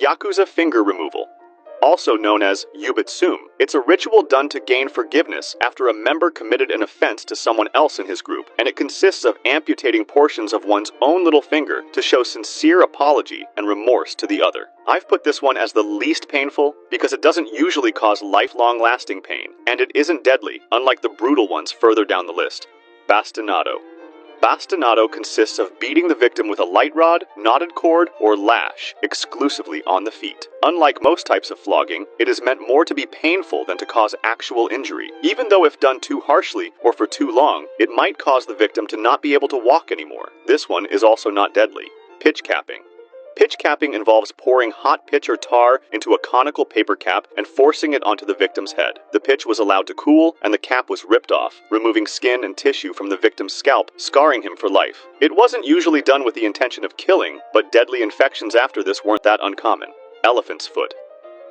Yakuza finger removal. Also known as yubitsum, it's a ritual done to gain forgiveness after a member committed an offense to someone else in his group, and it consists of amputating portions of one's own little finger to show sincere apology and remorse to the other. I've put this one as the least painful because it doesn't usually cause lifelong lasting pain, and it isn't deadly, unlike the brutal ones further down the list. Bastinado. Bastinado consists of beating the victim with a light rod, knotted cord, or lash, exclusively on the feet. Unlike most types of flogging, it is meant more to be painful than to cause actual injury, even though if done too harshly or for too long, it might cause the victim to not be able to walk anymore. This one is also not deadly. Pitch capping. Pitch capping involves pouring hot pitch or tar into a conical paper cap and forcing it onto the victim's head. The pitch was allowed to cool, and the cap was ripped off, removing skin and tissue from the victim's scalp, scarring him for life. It wasn't usually done with the intention of killing, but deadly infections after this weren't that uncommon. Elephant's foot.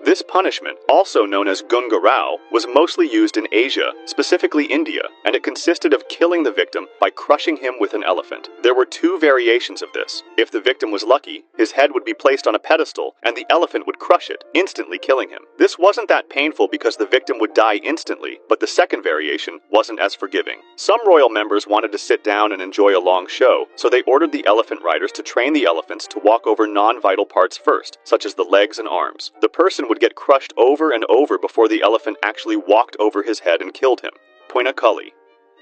This punishment, also known as gungarao, was mostly used in Asia, specifically India, and it consisted of killing the victim by crushing him with an elephant. There were two variations of this. If the victim was lucky, his head would be placed on a pedestal, and the elephant would crush it, instantly killing him. This wasn't that painful because the victim would die instantly, but the second variation wasn't as forgiving. Some royal members wanted to sit down and enjoy a long show, so they ordered the elephant riders to train the elephants to walk over non-vital parts first, such as the legs and arms. The person would get crushed over and over before the elephant actually walked over his head and killed him. Poina cully.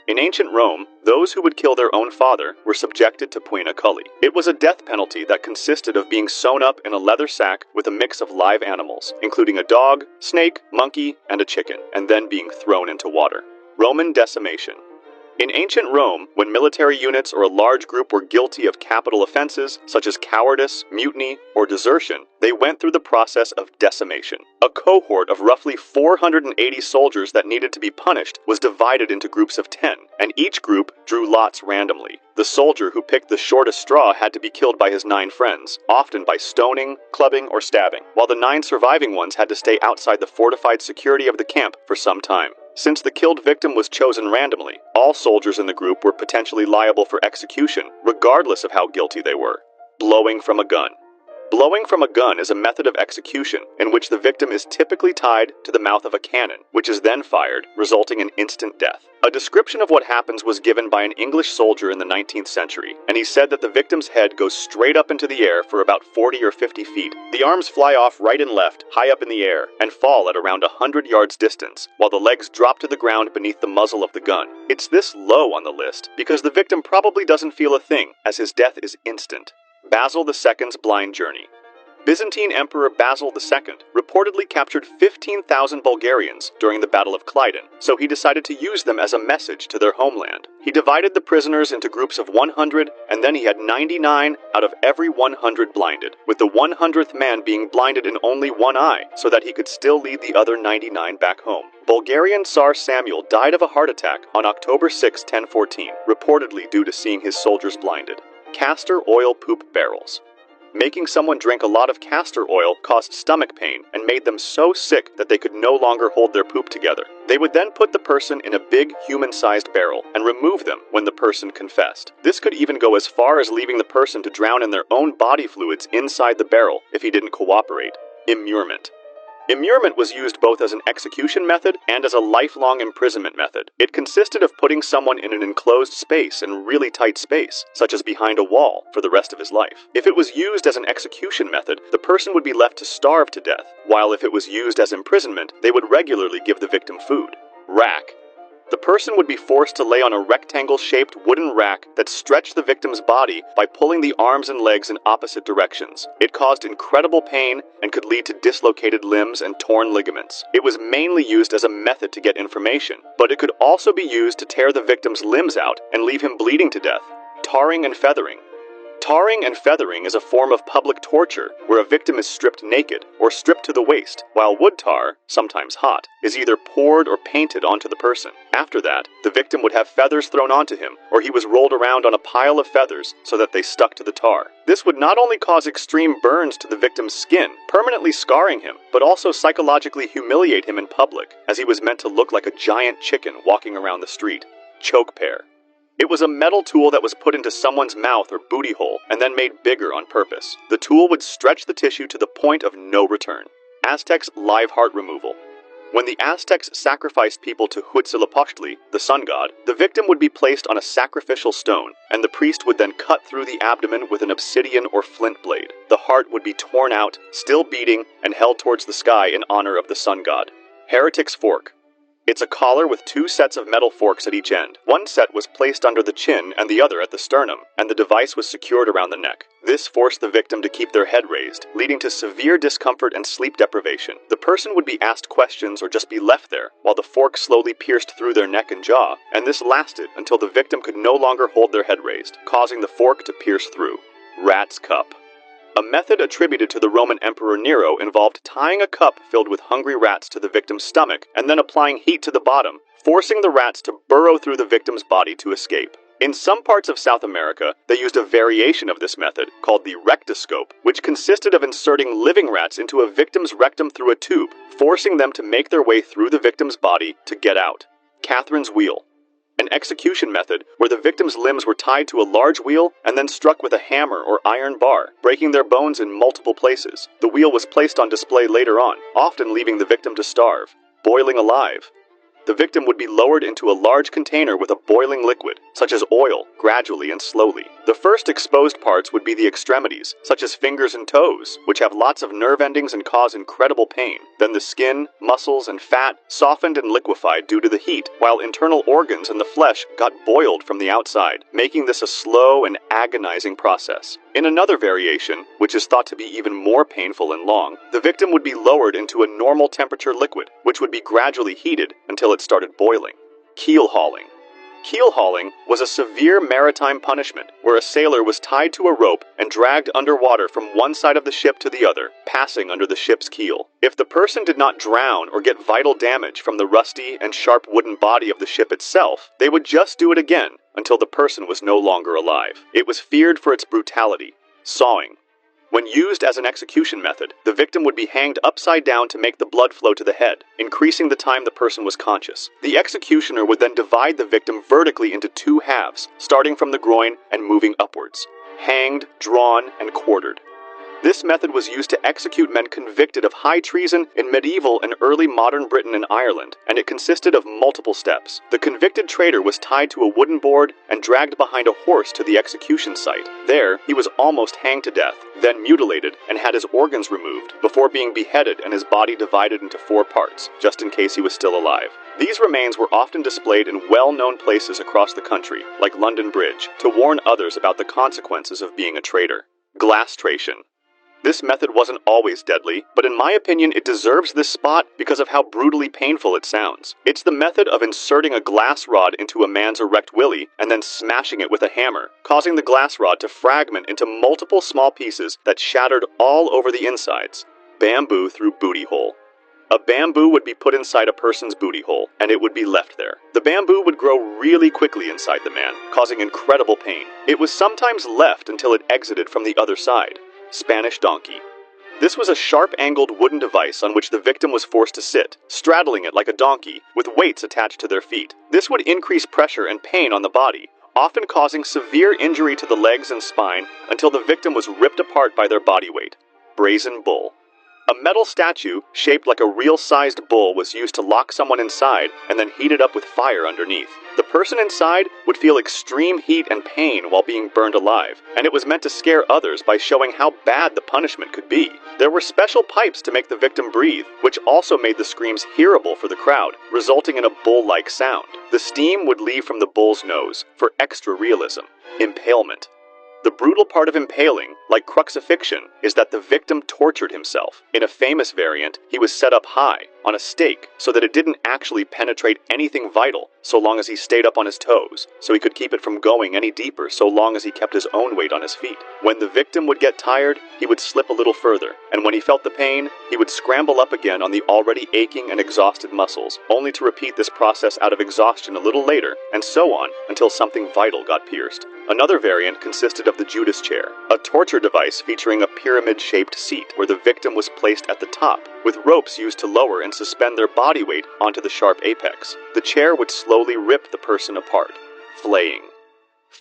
In ancient Rome, those who would kill their own father were subjected to poina cully. It was a death penalty that consisted of being sewn up in a leather sack with a mix of live animals, including a dog, snake, monkey, and a chicken, and then being thrown into water. Roman decimation. In ancient Rome, when military units or a large group were guilty of capital offenses, such as cowardice, mutiny, or desertion, they went through the process of decimation. A cohort of roughly 480 soldiers that needed to be punished was divided into groups of 10, and each group drew lots randomly. The soldier who picked the shortest straw had to be killed by his 9 friends, often by stoning, clubbing, or stabbing, while the 9 surviving ones had to stay outside the fortified security of the camp for some time. Since the killed victim was chosen randomly, all soldiers in the group were potentially liable for execution, regardless of how guilty they were. Blowing from a gun. Blowing from a gun is a method of execution in which the victim is typically tied to the mouth of a cannon, which is then fired, resulting in instant death. A description of what happens was given by an English soldier in the 19th century, and he said that the victim's head goes straight up into the air for about 40 or 50 feet. The arms fly off right and left, high up in the air, and fall at around 100 yards distance, while the legs drop to the ground beneath the muzzle of the gun. It's this low on the list because the victim probably doesn't feel a thing, as his death is instant. Basil II's blind journey. Byzantine Emperor Basil II reportedly captured 15,000 Bulgarians during the Battle of Clydon, so he decided to use them as a message to their homeland. He divided the prisoners into groups of 100, and then he had 99 out of every 100 blinded, with the 100th man being blinded in only one eye, so that he could still lead the other 99 back home. Bulgarian Tsar Samuel died of a heart attack on October 6, 1014, reportedly due to seeing his soldiers blinded. Castor oil poop barrels. Making someone drink a lot of castor oil caused stomach pain and made them so sick that they could no longer hold their poop together. They would then put the person in a big human-sized barrel and remove them when the person confessed. This could even go as far as leaving the person to drown in their own body fluids inside the barrel if he didn't cooperate. Immurement. Immurement was used both as an execution method and as a lifelong imprisonment method. It consisted of putting someone in an enclosed space and really tight space, such as behind a wall, for the rest of his life. If it was used as an execution method, the person would be left to starve to death, while if it was used as imprisonment, they would regularly give the victim food. Rack. The person would be forced to lay on a rectangle-shaped wooden rack that stretched the victim's body by pulling the arms and legs in opposite directions. It caused incredible pain and could lead to dislocated limbs and torn ligaments. It was mainly used as a method to get information, but it could also be used to tear the victim's limbs out and leave him bleeding to death. Tarring and feathering. Tarring and feathering is a form of public torture where a victim is stripped naked or stripped to the waist, while wood tar, sometimes hot, is either poured or painted onto the person. After that, the victim would have feathers thrown onto him, or he was rolled around on a pile of feathers so that they stuck to the tar. This would not only cause extreme burns to the victim's skin, permanently scarring him, but also psychologically humiliate him in public, as he was meant to look like a giant chicken walking around the street. Choke pear. It was a metal tool that was put into someone's mouth or booty hole and then made bigger on purpose. The tool would stretch the tissue to the point of no return. Aztecs' live heart removal. When the Aztecs sacrificed people to Huitzilopochtli, the sun god, the victim would be placed on a sacrificial stone, and the priest would then cut through the abdomen with an obsidian or flint blade. The heart would be torn out, still beating, and held towards the sky in honor of the sun god. Heretic's fork. It's a collar with two sets of metal forks at each end. One set was placed under the chin and the other at the sternum, and the device was secured around the neck. This forced the victim to keep their head raised, leading to severe discomfort and sleep deprivation. The person would be asked questions or just be left there, while the fork slowly pierced through their neck and jaw, and this lasted until the victim could no longer hold their head raised, causing the fork to pierce through. Rat's cup. A method attributed to the Roman Emperor Nero involved tying a cup filled with hungry rats to the victim's stomach and then applying heat to the bottom, forcing the rats to burrow through the victim's body to escape. In some parts of South America, they used a variation of this method called the rectoscope, which consisted of inserting living rats into a victim's rectum through a tube, forcing them to make their way through the victim's body to get out. Catherine's wheel. An execution method where the victim's limbs were tied to a large wheel and then struck with a hammer or iron bar, breaking their bones in multiple places. The wheel was placed on display later on, often leaving the victim to starve. Boiling alive. The victim would be lowered into a large container with a boiling liquid, such as oil, gradually and slowly. The first exposed parts would be the extremities, such as fingers and toes, which have lots of nerve endings and cause incredible pain. Then the skin, muscles, and fat softened and liquefied due to the heat, while internal organs and the flesh got boiled from the outside, making this a slow and agonizing process. In another variation, which is thought to be even more painful and long, the victim would be lowered into a normal temperature liquid, which would be gradually heated until it started boiling. Keel hauling. Keel hauling was a severe maritime punishment where a sailor was tied to a rope and dragged underwater from one side of the ship to the other, passing under the ship's keel. If the person did not drown or get vital damage from the rusty and sharp wooden body of the ship itself, they would just do it again until the person was no longer alive. It was feared for its brutality. Sawing. When used as an execution method, the victim would be hanged upside down to make the blood flow to the head, increasing the time the person was conscious. The executioner would then divide the victim vertically into two halves, starting from the groin and moving upwards. Hanged, drawn, and quartered. This method was used to execute men convicted of high treason in medieval and early modern Britain and Ireland, and it consisted of multiple steps. The convicted traitor was tied to a wooden board and dragged behind a horse to the execution site. There, he was almost hanged to death, then mutilated and had his organs removed, before being beheaded and his body divided into 4 parts, just in case he was still alive. These remains were often displayed in well-known places across the country, like London Bridge, to warn others about the consequences of being a traitor. Glastration. This method wasn't always deadly, but in my opinion it deserves this spot because of how brutally painful it sounds. It's the method of inserting a glass rod into a man's erect willy and then smashing it with a hammer, causing the glass rod to fragment into multiple small pieces that shattered all over the insides. Bamboo through booty hole. A bamboo would be put inside a person's booty hole, and it would be left there. The bamboo would grow really quickly inside the man, causing incredible pain. It was sometimes left until it exited from the other side. Spanish donkey. This was a sharp-angled wooden device on which the victim was forced to sit, straddling it like a donkey, with weights attached to their feet. This would increase pressure and pain on the body, often causing severe injury to the legs and spine until the victim was ripped apart by their body weight. Brazen bull. A metal statue, shaped like a real-sized bull, was used to lock someone inside and then heated up with fire underneath. The person inside would feel extreme heat and pain while being burned alive, and it was meant to scare others by showing how bad the punishment could be. There were special pipes to make the victim breathe, which also made the screams hearable for the crowd, resulting in a bull-like sound. The steam would leave from the bull's nose for extra realism. Impalement. The brutal part of impaling, like crucifixion, is that the victim tortured himself. In a famous variant, he was set up high, on a stake, so that it didn't actually penetrate anything vital, so long as he stayed up on his toes, so he could keep it from going any deeper so long as he kept his own weight on his feet. When the victim would get tired, he would slip a little further, and when he felt the pain, he would scramble up again on the already aching and exhausted muscles, only to repeat this process out of exhaustion a little later, and so on, until something vital got pierced. Another variant consisted of the Judas chair, a torture device featuring a pyramid-shaped seat where the victim was placed at the top, with ropes used to lower and suspend their body weight onto the sharp apex. The chair would slowly rip the person apart. Flaying.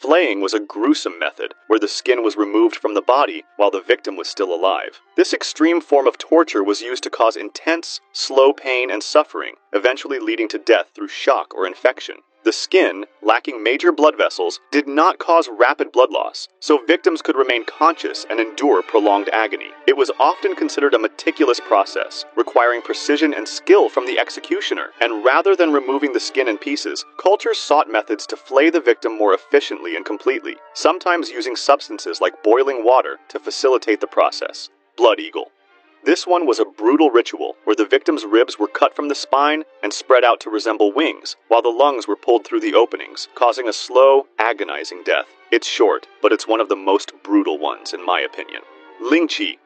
Flaying was a gruesome method where the skin was removed from the body while the victim was still alive. This extreme form of torture was used to cause intense, slow pain and suffering, eventually leading to death through shock or infection. The skin, lacking major blood vessels, did not cause rapid blood loss, so victims could remain conscious and endure prolonged agony. It was often considered a meticulous process, requiring precision and skill from the executioner, and rather than removing the skin in pieces, cultures sought methods to flay the victim more efficiently and completely, sometimes using substances like boiling water to facilitate the process. Blood eagle. This one was a brutal ritual where the victim's ribs were cut from the spine and spread out to resemble wings, while the lungs were pulled through the openings, causing a slow, agonizing death. It's short, but it's one of the most brutal ones, in my opinion. Lingqi.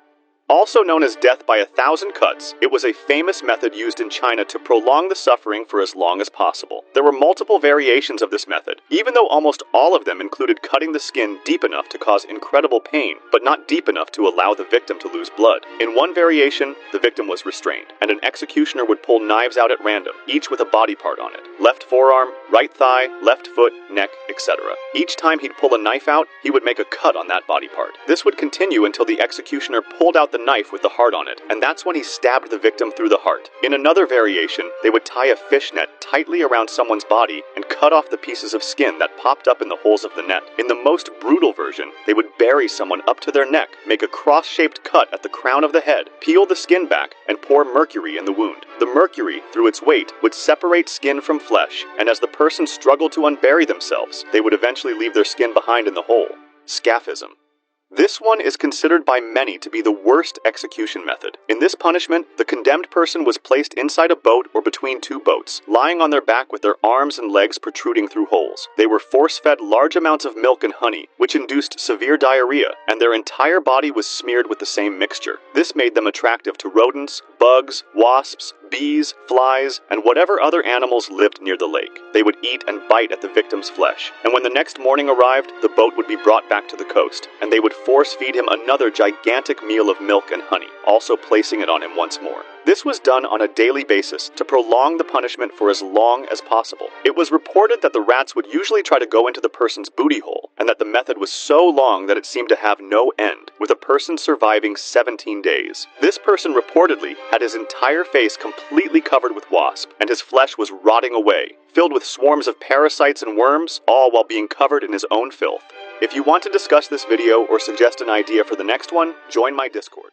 Also known as death by 1,000 cuts, it was a famous method used in China to prolong the suffering for as long as possible. There were multiple variations of this method, even though almost all of them included cutting the skin deep enough to cause incredible pain, but not deep enough to allow the victim to lose blood. In one variation, the victim was restrained, and an executioner would pull knives out at random, each with a body part on it. Left forearm, right thigh, left foot, neck, etc. Each time he'd pull a knife out, he would make a cut on that body part. This would continue until the executioner pulled out the knife with the heart on it, and that's when he stabbed the victim through the heart. In another variation, they would tie a fishnet tightly around someone's body and cut off the pieces of skin that popped up in the holes of the net. In the most brutal version, they would bury someone up to their neck, make a cross-shaped cut at the crown of the head, peel the skin back, and pour mercury in the wound. The mercury, through its weight, would separate skin from flesh, and as the person struggled to unbury themselves, they would eventually leave their skin behind in the hole. Scaphism. This one is considered by many to be the worst execution method. In this punishment, the condemned person was placed inside a boat or between two boats, lying on their back with their arms and legs protruding through holes. They were force-fed large amounts of milk and honey, which induced severe diarrhea, and their entire body was smeared with the same mixture. This made them attractive to rodents, bugs, wasps, bees, flies, and whatever other animals lived near the lake. They would eat and bite at the victim's flesh, and when the next morning arrived, the boat would be brought back to the coast, and they would force-feed him another gigantic meal of milk and honey, also placing it on him once more. This was done on a daily basis to prolong the punishment for as long as possible. It was reported that the rats would usually try to go into the person's booty hole, and that the method was so long that it seemed to have no end, with a person surviving 17 days. This person reportedly had his entire face completely covered with wasp, and his flesh was rotting away, filled with swarms of parasites and worms, all while being covered in his own filth. If you want to discuss this video or suggest an idea for the next one, join my Discord.